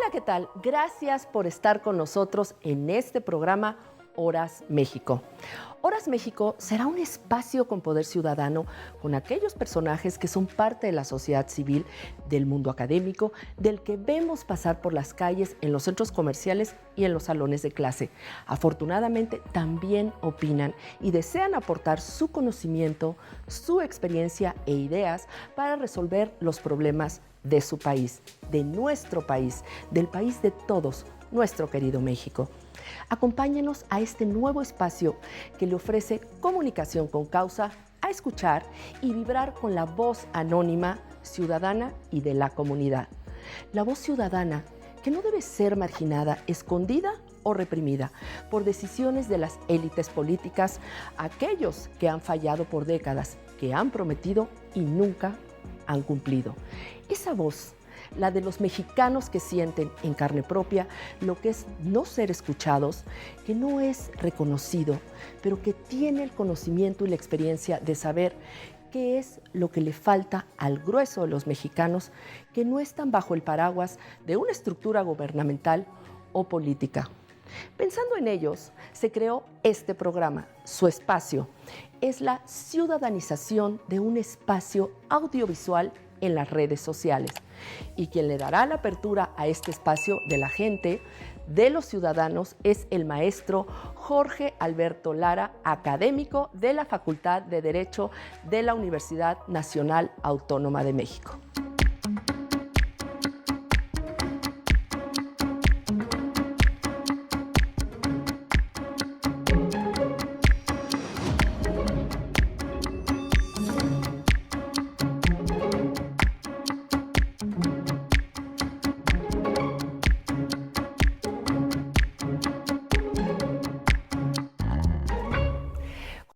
Hola, ¿qué tal? Gracias por estar con nosotros en este programa Horas México. Horas México será un espacio con poder ciudadano con aquellos personajes que son parte de la sociedad civil, del mundo académico, del que vemos pasar por las calles, en los centros comerciales y en los salones de clase. Afortunadamente también opinan y desean aportar su conocimiento, su experiencia e ideas para resolver los problemas de su país, de nuestro país, del país de todos, nuestro querido México. Acompáñenos a este nuevo espacio que le ofrece comunicación con causa, a escuchar y vibrar con la voz anónima, ciudadana y de la comunidad. La voz ciudadana que no debe ser marginada, escondida o reprimida por decisiones de las élites políticas, aquellos que han fallado por décadas, que han prometido y nunca han cumplido. Esa voz, la de los mexicanos que sienten en carne propia lo que es no ser escuchados, que no es reconocido, pero que tiene el conocimiento y la experiencia de saber qué es lo que le falta al grueso de los mexicanos que no están bajo el paraguas de una estructura gubernamental o política. Pensando en ellos, se creó este programa. Su espacio es la ciudadanización de un espacio audiovisual en las redes sociales. Y quien le dará la apertura a este espacio de la gente, de los ciudadanos, es el maestro Jorge Alberto Lara, académico de la Facultad de Derecho de la Universidad Nacional Autónoma de México.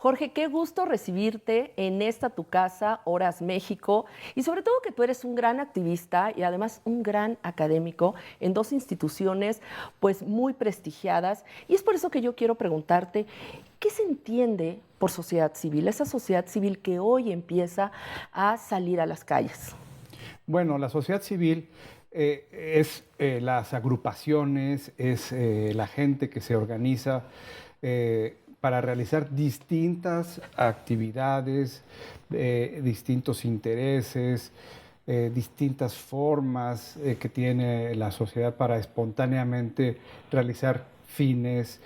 Jorge, qué gusto recibirte en esta tu casa, Horas México, y sobre todo que tú eres un gran activista y además un gran académico en dos instituciones pues muy prestigiadas. Y es por eso que yo quiero preguntarte, ¿qué se entiende por sociedad civil? Esa sociedad civil que hoy empieza a salir a las calles. Bueno, la sociedad civil es las agrupaciones, es la gente que se organiza para realizar distintas actividades, distintos intereses, distintas formas que tiene la sociedad para espontáneamente realizar fines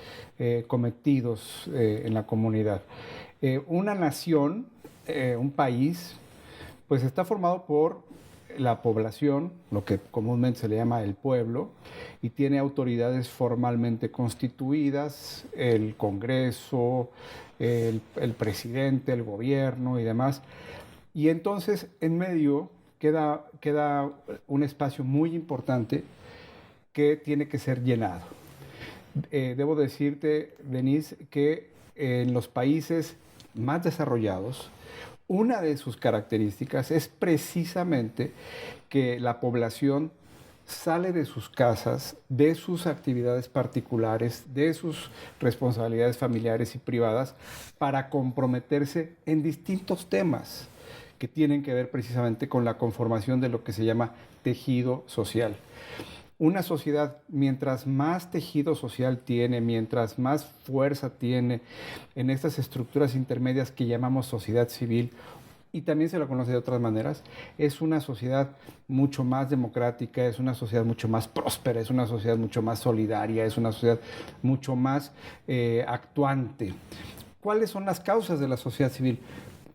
cometidos en la comunidad. Una nación, un país, pues está formado por la población, lo que comúnmente se le llama el pueblo, y tiene autoridades formalmente constituidas, el Congreso, el presidente, el gobierno y demás. Y entonces en medio queda un espacio muy importante que tiene que ser llenado. Debo decirte, Denise, que en los países más desarrollados, una de sus características es precisamente que la población sale de sus casas, de sus actividades particulares, de sus responsabilidades familiares y privadas, para comprometerse en distintos temas que tienen que ver precisamente con la conformación de lo que se llama tejido social. Una sociedad, mientras más tejido social tiene, mientras más fuerza tiene en estas estructuras intermedias que llamamos sociedad civil, y también se la conoce de otras maneras, es una sociedad mucho más democrática, es una sociedad mucho más próspera, es una sociedad mucho más solidaria, es una sociedad mucho más actuante. ¿Cuáles son las causas de la sociedad civil?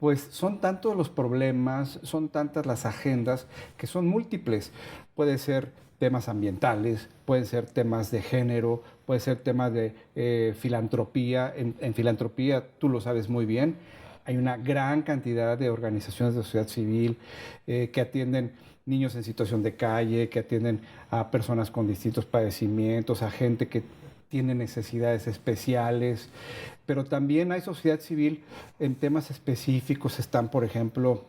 Pues son tantos los problemas, son tantas las agendas que son múltiples. Puede ser temas ambientales, pueden ser temas de género, puede ser temas de filantropía. En filantropía, tú lo sabes muy bien, hay una gran cantidad de organizaciones de sociedad civil que atienden niños en situación de calle, que atienden a personas con distintos padecimientos, a gente que tiene necesidades especiales, pero también hay sociedad civil en temas específicos. Están, por ejemplo,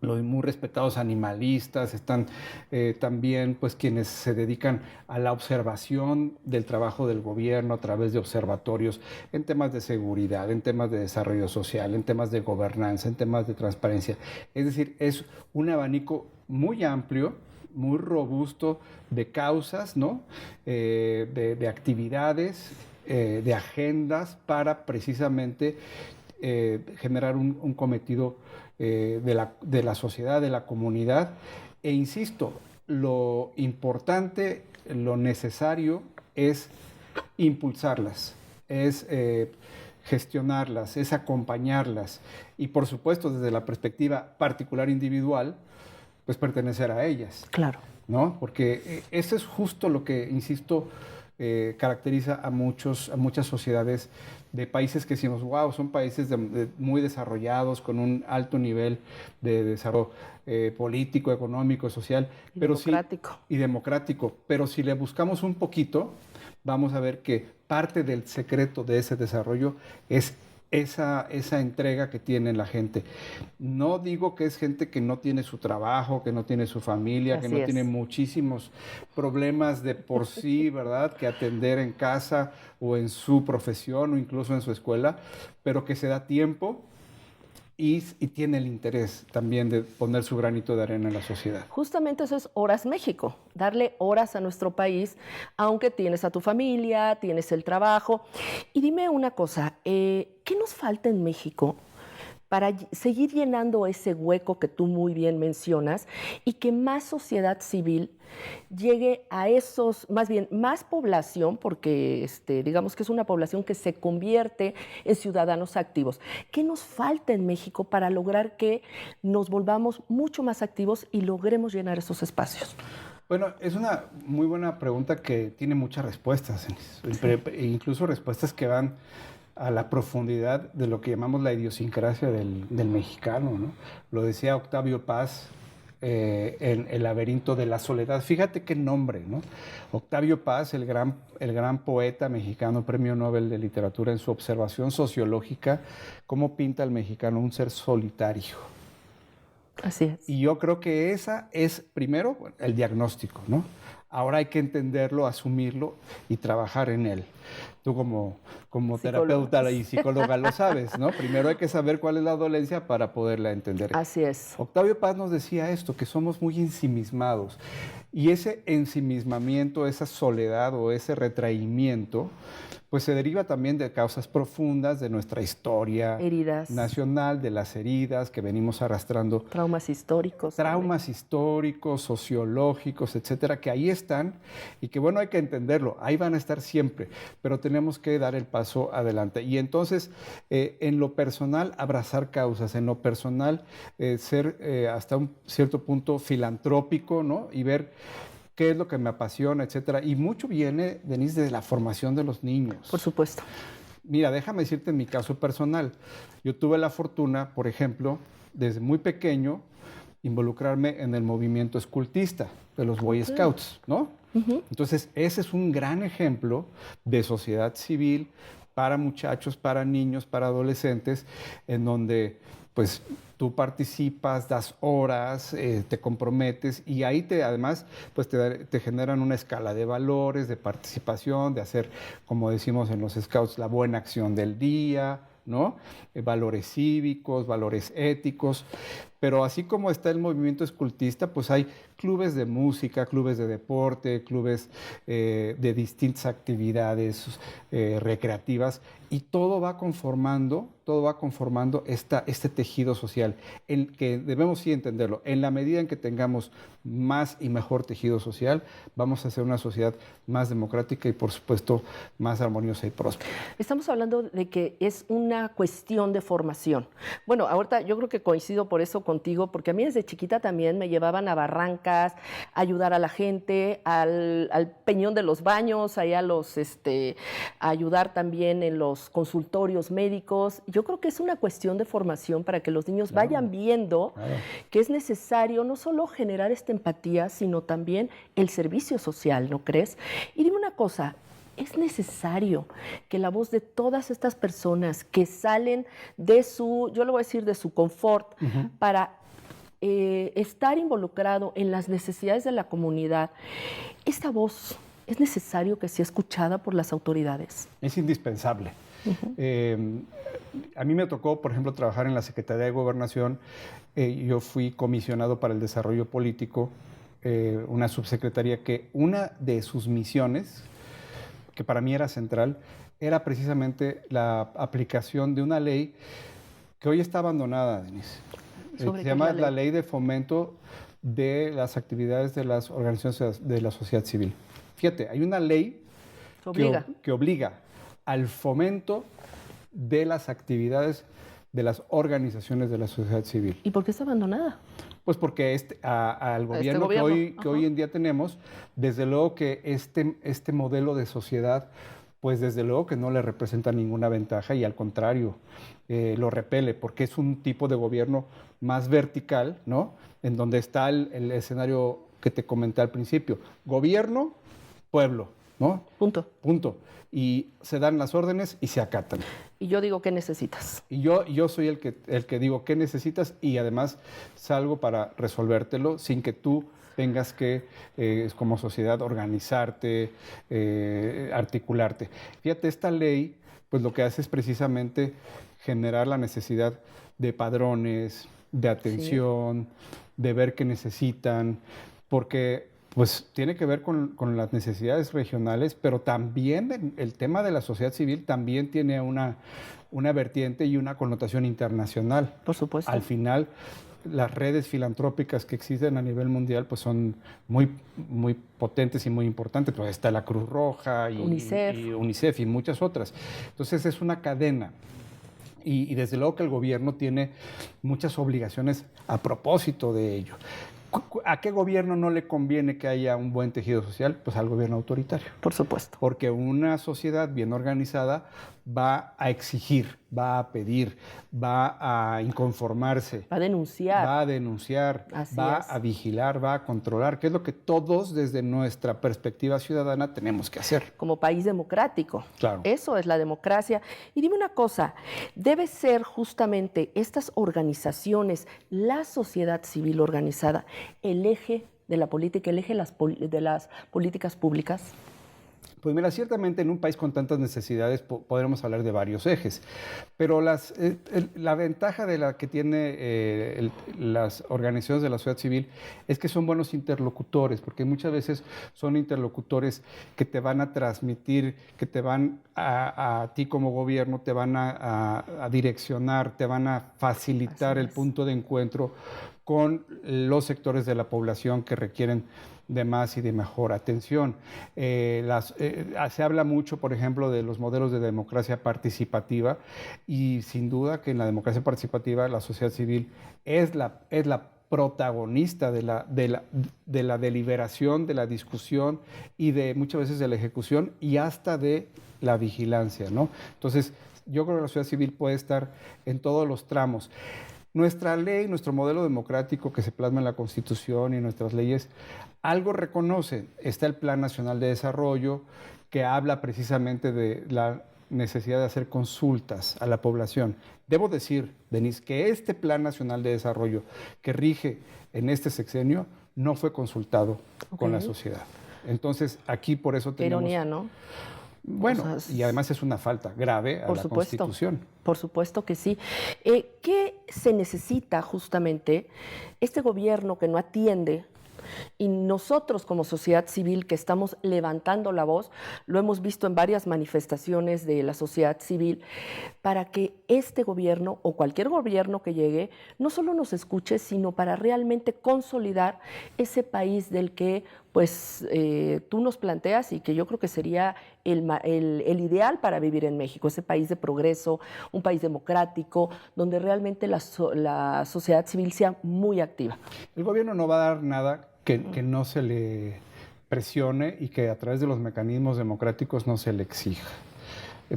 los muy respetados animalistas, están también pues quienes se dedican a la observación del trabajo del gobierno a través de observatorios en temas de seguridad, en temas de desarrollo social, en temas de gobernanza, en temas de transparencia. Es decir, es un abanico muy amplio muy robusto de causas, ¿no? De actividades, de agendas para precisamente generar un cometido de la sociedad, de la comunidad. E insisto, lo importante, lo necesario es impulsarlas, es gestionarlas, es acompañarlas y por supuesto desde la perspectiva particular individual, pues pertenecer a ellas. Claro. ¿No? Porque eso es justo lo que, insisto, caracteriza a muchas sociedades de países que decimos, wow, son países muy desarrollados, con un alto nivel de desarrollo político, económico, social, Y pero democrático. y democrático. Pero si le buscamos un poquito, vamos a ver que parte del secreto de ese desarrollo es esa entrega que tiene la gente. No digo que es gente que no tiene su trabajo, que no tiene su familia, que no tiene muchísimos problemas de por sí, ¿verdad?, que atender en casa o en su profesión o incluso en su escuela, pero que se da tiempo y tiene el interés también de poner su granito de arena en la sociedad. Justamente eso es Horas México, darle horas a nuestro país, aunque tienes a tu familia, tienes el trabajo. Y dime una cosa, ¿qué nos falta en México para seguir llenando ese hueco que tú muy bien mencionas y que más sociedad civil llegue a esos, más bien, más población, porque digamos que es una población que se convierte en ciudadanos activos? ¿Qué nos falta en México para lograr que nos volvamos mucho más activos y logremos llenar esos espacios? Bueno, es una muy buena pregunta que tiene muchas respuestas, incluso respuestas que van a la profundidad de lo que llamamos la idiosincrasia del mexicano, ¿no? Lo decía Octavio Paz en El laberinto de la soledad. Fíjate qué nombre, ¿no? Octavio Paz, el gran poeta mexicano, premio Nobel de Literatura, en su observación sociológica, cómo pinta al mexicano un ser solitario. Así es. Y yo creo que esa es, primero, el diagnóstico, ¿no? Ahora hay que entenderlo, asumirlo y trabajar en él. Tú como terapeuta y psicóloga lo sabes, ¿no? Primero hay que saber cuál es la dolencia para poderla entender. Así es. Octavio Paz nos decía esto, que somos muy ensimismados. Y ese ensimismamiento, esa soledad o ese retraimiento, pues se deriva también de causas profundas de nuestra historia nacional, de las heridas que venimos arrastrando. Traumas históricos. Traumas históricos, sociológicos, etcétera, que ahí están y que, bueno, hay que entenderlo, ahí van a estar siempre, pero tenemos que dar el paso adelante. Y entonces, en lo personal, abrazar causas, en lo personal, ser hasta un cierto punto filantrópico, ¿no? Y ver qué es lo que me apasiona, etcétera. Y mucho viene, Denise, de la formación de los niños. Por supuesto. Mira, déjame decirte en mi caso personal. Yo tuve la fortuna, por ejemplo, desde muy pequeño, involucrarme en el movimiento escultista de los Boy Scouts, ¿no? Entonces, ese es un gran ejemplo de sociedad civil para muchachos, para niños, para adolescentes, en donde, pues, tú participas, das horas, te comprometes y ahí además pues te generan una escala de valores, de participación, de hacer, como decimos en los Scouts, la buena acción del día, ¿no? Valores cívicos, valores éticos. Pero así como está el movimiento escultista, pues hay clubes de música, clubes de deporte, clubes de distintas actividades recreativas, y todo va conformando este tejido social, el que debemos sí entenderlo. En la medida en que tengamos más y mejor tejido social, vamos a ser una sociedad más democrática y, por supuesto, más armoniosa y próspera. Estamos hablando de que es una cuestión de formación. Bueno, ahorita yo creo que coincido por eso contigo, porque a mí desde chiquita también me llevaban a barrancas, a ayudar a la gente, al Peñón de los Baños, allá a ayudar también en los consultorios médicos. Yo creo que es una cuestión de formación para que los niños vayan viendo que es necesario no solo generar esta empatía, sino también el servicio social, ¿no crees? Y dime una cosa, es necesario que la voz de todas estas personas que salen de yo le voy a decir, de su confort, para estar involucrado en las necesidades de la comunidad, esta voz es necesario que sea escuchada por las autoridades. Es indispensable. A mí me tocó, por ejemplo, trabajar en la Secretaría de Gobernación. Yo fui comisionado para el desarrollo político una subsecretaría que una de sus misiones, que para mí era central, era precisamente la aplicación de una ley que hoy está abandonada, Denise. ¿Sobre Se qué es llama la la ley? Ley de Fomento de las Actividades de las Organizaciones de la Sociedad Civil. Fíjate, hay una ley Obliga. que obliga al fomento de las actividades de las organizaciones de la sociedad civil. ¿Y por qué está abandonada? Pues porque al gobierno, gobierno, que hoy en día tenemos, desde luego que este modelo de sociedad, pues desde luego que no le representa ninguna ventaja y al contrario, lo repele, porque es un tipo de gobierno más vertical, ¿no? En donde está el escenario que te comenté al principio. Gobierno, pueblo, ¿no? Punto. Punto. Y se dan las órdenes y se acatan. Y yo digo, ¿qué necesitas? Y yo soy el que digo qué necesitas y además salgo para resolvértelo sin que tú tengas que, como sociedad, organizarte, articularte. Fíjate, esta ley, pues lo que hace es precisamente generar la necesidad de padrones, de atención, de ver qué necesitan, porque pues tiene que ver con las necesidades regionales, pero también el tema de la sociedad civil también tiene una vertiente y una connotación internacional. Por supuesto. Al final, las redes filantrópicas que existen a nivel mundial pues son muy, muy potentes y muy importantes. Pues está la Cruz Roja y UNICEF y muchas otras. Entonces es una cadena. Y desde luego que el gobierno tiene muchas obligaciones a propósito de ello. ¿A qué gobierno no le conviene que haya un buen tejido social? Pues al gobierno autoritario. Por supuesto. Porque una sociedad bien organizada va a exigir, va a pedir, va a inconformarse. Va a denunciar. Va a denunciar, va a vigilar, va a controlar, que es lo que todos desde nuestra perspectiva ciudadana tenemos que hacer. Como país democrático. Claro. Eso es la democracia. Y dime una cosa, debe ser justamente estas organizaciones, la sociedad civil organizada, el eje de la política, el eje de las políticas públicas. Pues mira, ciertamente en un país con tantas necesidades podremos hablar de varios ejes, pero la ventaja de la que tiene las organizaciones de la sociedad civil es que son buenos interlocutores, porque muchas veces son interlocutores que te van a transmitir, que te van a ti como gobierno, te van a direccionar, te van a facilitar el punto de encuentro con los sectores de la población que requieren de más y de mejor atención. Se habla mucho, por ejemplo, de los modelos de democracia participativa y sin duda que en la democracia participativa la sociedad civil es la protagonista de la deliberación, de la discusión y de muchas veces de la ejecución y hasta de la vigilancia, ¿no? Entonces, yo creo que la sociedad civil puede estar en todos los tramos. Nuestra ley, nuestro modelo democrático que se plasma en la Constitución y nuestras leyes, algo reconoce. Está el Plan Nacional de Desarrollo, que habla precisamente de la necesidad de hacer consultas a la población. Debo decir, Denise, que este Plan Nacional de Desarrollo que rige en este sexenio no fue consultado con la sociedad. Entonces, aquí por eso tenemos... Qué ironía, ¿no? Bueno, y además es una falta grave a la Constitución. Por supuesto que sí. ¿Qué se necesita justamente este gobierno que no atiende? Y nosotros como sociedad civil que estamos levantando la voz, lo hemos visto en varias manifestaciones de la sociedad civil, para que este gobierno o cualquier gobierno que llegue no solo nos escuche, sino para realmente consolidar ese país del que pues tú nos planteas y que yo creo que sería el ideal para vivir en México, ese país de progreso, un país democrático, donde realmente la sociedad civil sea muy activa. El gobierno no va a dar nada que no se le presione y que a través de los mecanismos democráticos no se le exija.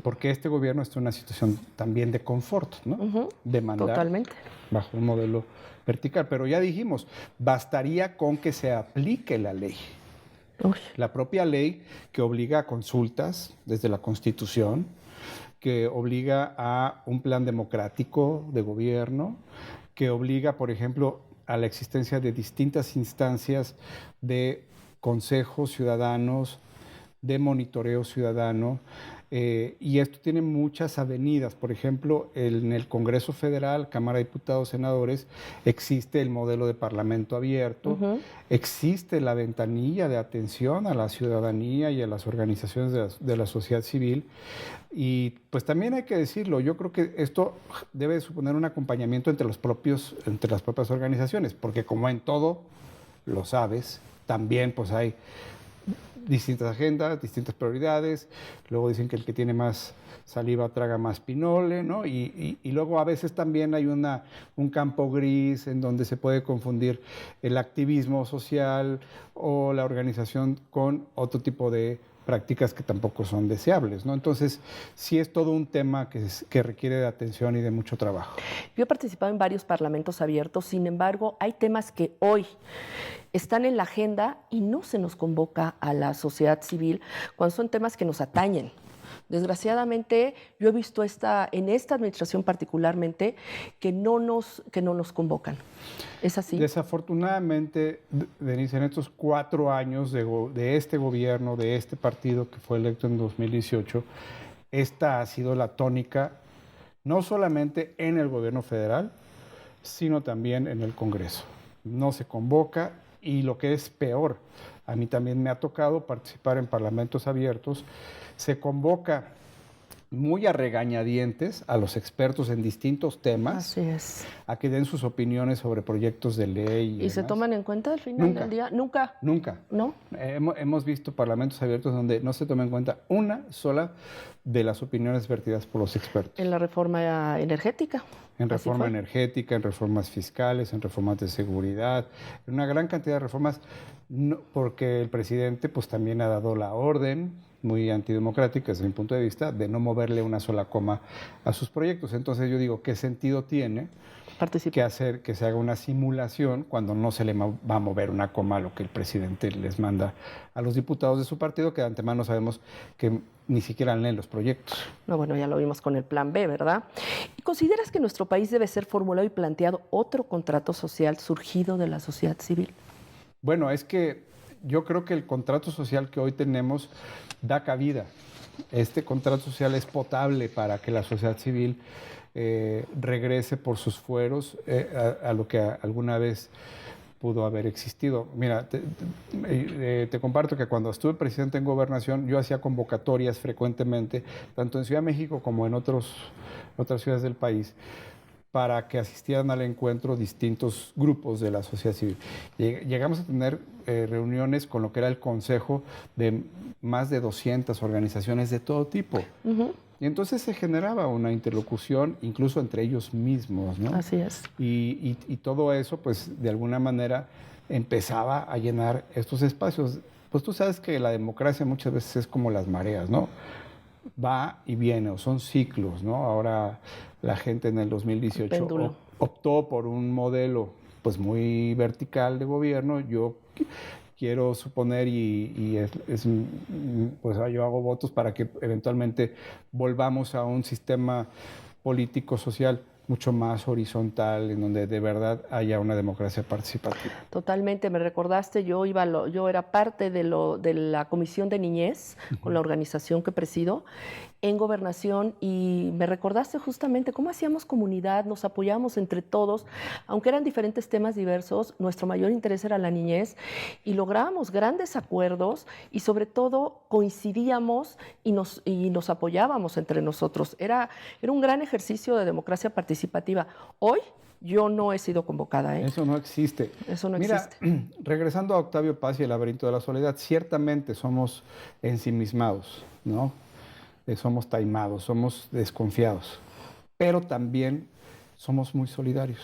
Porque este gobierno está en una situación también de confort, ¿no? De mandar totalmente bajo un modelo vertical. Pero ya dijimos, bastaría con que se aplique la ley. La propia ley que obliga a consultas desde la Constitución, que obliga a un plan democrático de gobierno, que obliga, por ejemplo, a la existencia de distintas instancias de consejos ciudadanos, de monitoreo ciudadano. Y esto tiene muchas avenidas. Por ejemplo, en el Congreso Federal, Cámara de Diputados, Senadores, existe el modelo de Parlamento abierto, existe la ventanilla de atención a la ciudadanía y a las organizaciones de la sociedad civil. Y pues también hay que decirlo, yo creo que esto debe suponer un acompañamiento entre las propias organizaciones, porque como en todo, lo sabes, también pues hay distintas agendas, distintas prioridades. Luego dicen que el que tiene más saliva traga más pinole, ¿no? Y luego a veces también hay un campo gris en donde se puede confundir el activismo social o la organización con otro tipo de prácticas que tampoco son deseables, ¿no? Entonces, sí es todo un tema que requiere de atención y de mucho trabajo. Yo he participado en varios parlamentos abiertos, sin embargo, hay temas que hoy están en la agenda y no se nos convoca a la sociedad civil cuando son temas que nos atañen. Desgraciadamente, yo he visto en esta administración particularmente que no nos convocan. ¿Es así? Desafortunadamente, Denise, en estos 4 años de este gobierno, de este partido que fue electo en 2018, esta ha sido la tónica, no solamente en el gobierno federal, sino también en el Congreso. No se convoca y lo que es peor, a mí también me ha tocado participar en parlamentos abiertos, se convoca muy a regañadientes a los expertos en distintos temas. Así es. A que den sus opiniones sobre proyectos de ley. ¿Y se toman en cuenta al final del día? Nunca. Nunca. ¿No? Hemos visto parlamentos abiertos donde no se toma en cuenta una sola de las opiniones vertidas por los expertos. En la reforma energética. En reforma energética, en reformas fiscales, en reformas de seguridad, en una gran cantidad de reformas, porque el presidente pues también ha dado la orden muy antidemocrática desde mi punto de vista, de no moverle una sola coma a sus proyectos. Entonces yo digo, ¿qué sentido tiene que hacer que se haga una simulación cuando no se le va a mover una coma a lo que el presidente les manda a los diputados de su partido, que de antemano sabemos que ni siquiera leen los proyectos? No, bueno, ya lo vimos con el Plan B, ¿verdad? ¿Y consideras que en nuestro país debe ser formulado y planteado otro contrato social surgido de la sociedad civil? Bueno, es que yo creo que el contrato social que hoy tenemos da cabida. Este contrato social es potable para que la sociedad civil regrese por sus fueros a lo que alguna vez pudo haber existido. Mira, te comparto que cuando estuve presidente en Gobernación, yo hacía convocatorias frecuentemente, tanto en Ciudad de México como en otras ciudades del país, para que asistieran al encuentro distintos grupos de la sociedad civil. Llegamos a tener reuniones con lo que era el consejo de más de 200 organizaciones de todo tipo. Y entonces se generaba una interlocución incluso entre ellos mismos, ¿no? Así es. Y todo eso, pues, de alguna manera empezaba a llenar estos espacios. Pues tú sabes que la democracia muchas veces es como las mareas, ¿no? Va y viene, o son ciclos, ¿no? Ahora la gente en el 2018 optó por un modelo pues muy vertical de gobierno. Yo quiero suponer pues yo hago votos para que eventualmente volvamos a un sistema político social mucho más horizontal, en donde de verdad haya una democracia participativa. Totalmente, me recordaste, yo era parte de la Comisión de Niñez, con la organización que presido, en Gobernación, y me recordaste justamente cómo hacíamos comunidad, nos apoyábamos entre todos, aunque eran diferentes temas diversos, nuestro mayor interés era la niñez, y lográbamos grandes acuerdos, y sobre todo coincidíamos y nos apoyábamos entre nosotros. Era un gran ejercicio de democracia participativa. Hoy yo no he sido convocada. Eso no existe. Eso no existe. Mira, regresando a Octavio Paz y el laberinto de la soledad, ciertamente somos ensimismados, ¿no? Somos taimados, somos desconfiados, pero también somos muy solidarios.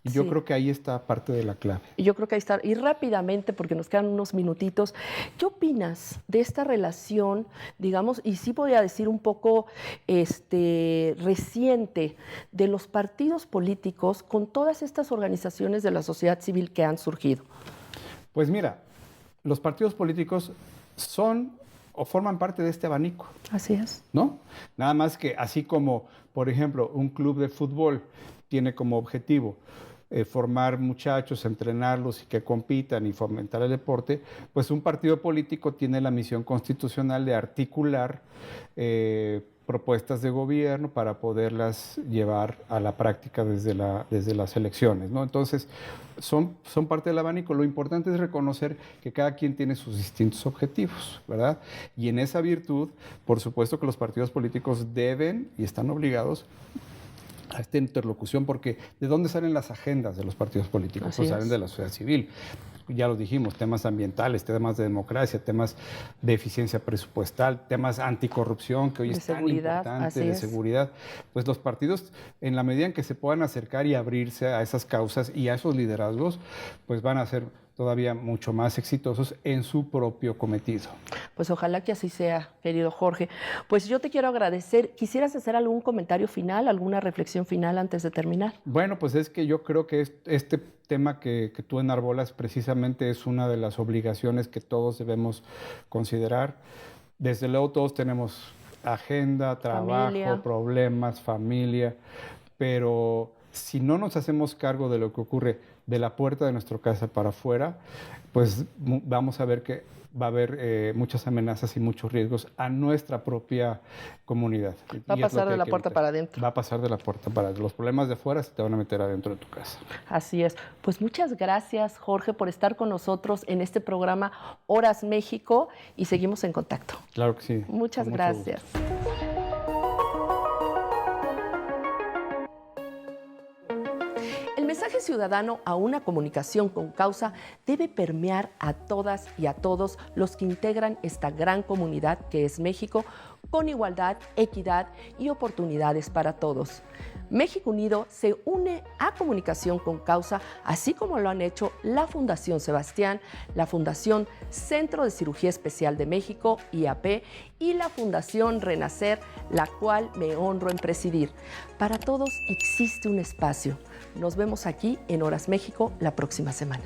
Y yo creo que ahí está parte de la clave. Y yo creo que ahí está. Y rápidamente, porque nos quedan unos minutitos, ¿qué opinas de esta relación, digamos, y sí voy a decir un poco reciente, de los partidos políticos con todas estas organizaciones de la sociedad civil que han surgido? Pues mira, los partidos políticos son o forman parte de este abanico. Así es. ¿No? Nada más que así como, por ejemplo, un club de fútbol tiene como objetivo formar muchachos, entrenarlos y que compitan y fomentar el deporte, pues un partido político tiene la misión constitucional de articular propuestas de gobierno para poderlas llevar a la práctica desde las elecciones, ¿no? Entonces, son parte del abanico. Lo importante es reconocer que cada quien tiene sus distintos objetivos, ¿verdad? Y en esa virtud, por supuesto que los partidos políticos deben y están obligados a esta interlocución, porque ¿de dónde salen las agendas de los partidos políticos? Pues salen de la sociedad civil. Ya lo dijimos, temas ambientales, temas de democracia, temas de eficiencia presupuestal, temas anticorrupción, que hoy es tan importante, de seguridad. Pues los partidos, en la medida en que se puedan acercar y abrirse a esas causas y a esos liderazgos, pues van a ser todavía mucho más exitosos en su propio cometido. Pues ojalá que así sea, querido Jorge. Pues yo te quiero agradecer. ¿Quisieras hacer algún comentario final, alguna reflexión final antes de terminar? Bueno, pues es que yo creo que este tema que tú enarbolas precisamente es una de las obligaciones que todos debemos considerar. Desde luego todos tenemos agenda, trabajo, problemas, familia, pero si no nos hacemos cargo de lo que ocurre de la puerta de nuestra casa para afuera, pues vamos a ver que va a haber muchas amenazas y muchos riesgos a nuestra propia comunidad. Va a pasar de la puerta para adentro. Va a pasar de la puerta para adentro. Los problemas de afuera se te van a meter adentro de tu casa. Así es. Pues muchas gracias, Jorge, por estar con nosotros en este programa Horas México y seguimos en contacto. Claro que sí. Muchas gracias. El mensaje ciudadano a una comunicación con causa debe permear a todas y a todos los que integran esta gran comunidad que es México, con igualdad, equidad y oportunidades para todos. México Unido se une a Comunicación con Causa, así como lo han hecho la Fundación Sebastián, la Fundación Centro de Cirugía Especial de México, IAP, y la Fundación Renacer, la cual me honro en presidir. Para todos existe un espacio. Nos vemos aquí en Horas México la próxima semana.